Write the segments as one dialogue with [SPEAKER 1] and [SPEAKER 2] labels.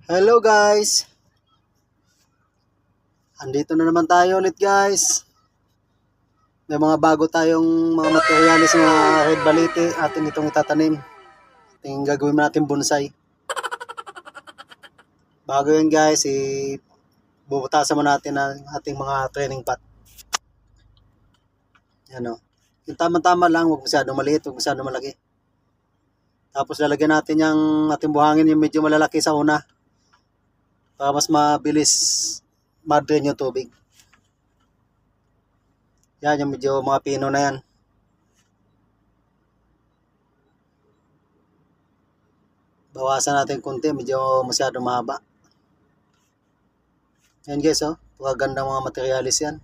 [SPEAKER 1] Hello guys! Andito na naman tayo ulit guys. May mga bago tayong mga materyales na red balete atin itong itatanim. Ating gagawin natin bonsai. Bago yan guys, bubutasan mo natin ang ating mga training pot. Yan o. Yung tama-tama lang, huwag masyadong maliit, huwag masyadong malaki. Tapos lalagyan natin yung ating buhangin yung medyo malalaki sa una. Para mas mabilis ma-drain yung tubig. Yan, yung medyo mga pino na yan. Bawasan natin konti, medyo masyado mahaba. Yan guys, oh. Pagaganda mga materialis yan.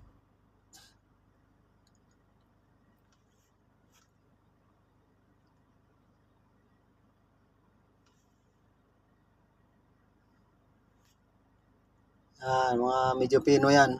[SPEAKER 1] Yan, mga medyo pino yan.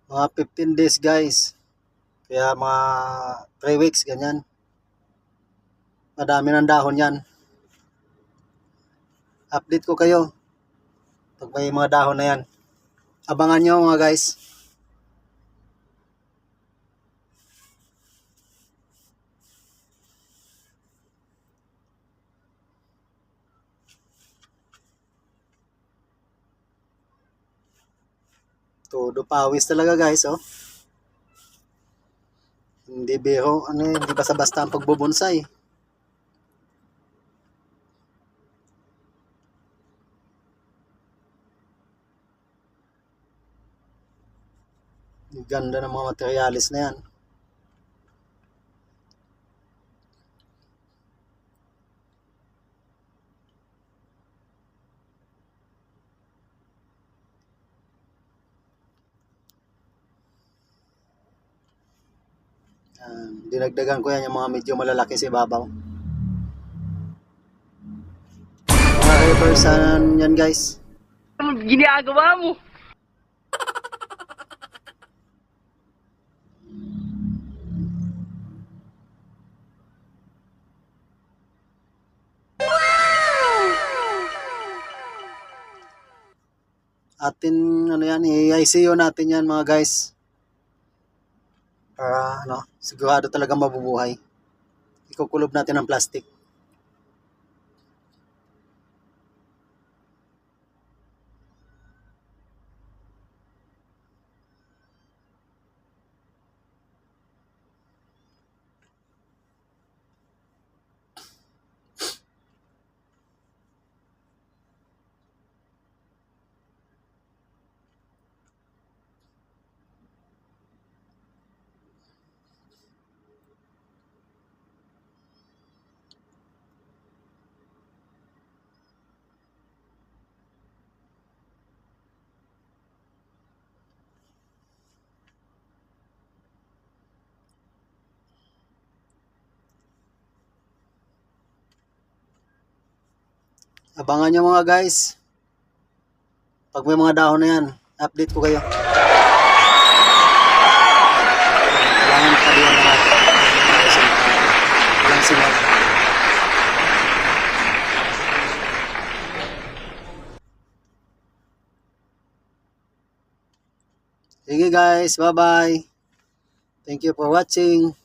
[SPEAKER 1] Mga 15 days guys. Kaya mga 3 weeks ganyan. Madami ng dahon yan. Update ko kayo pag may mga dahon na yan. Abangan nyo mga guys. Todo pawis talaga guys, oh. Hindi biro, hindi basta-basta ang pagbubonsai. Ganda ng mga materialis na yan. Dinagdagan ko yan yung mga medyo malalaki sa ibabaw. Mga reversan yan guys.
[SPEAKER 2] Ginagawa mo?
[SPEAKER 1] Atin ano yan, i-ICU natin yan mga guys. Para sigurado talaga mabubuhay. Ikukulob natin ng plastic. Abangan nyo mga guys. Pag may mga dahon na yan, update ko kayo. Kailangan palihan na natin. Walang sinag. Sige guys, bye bye. Thank you for watching.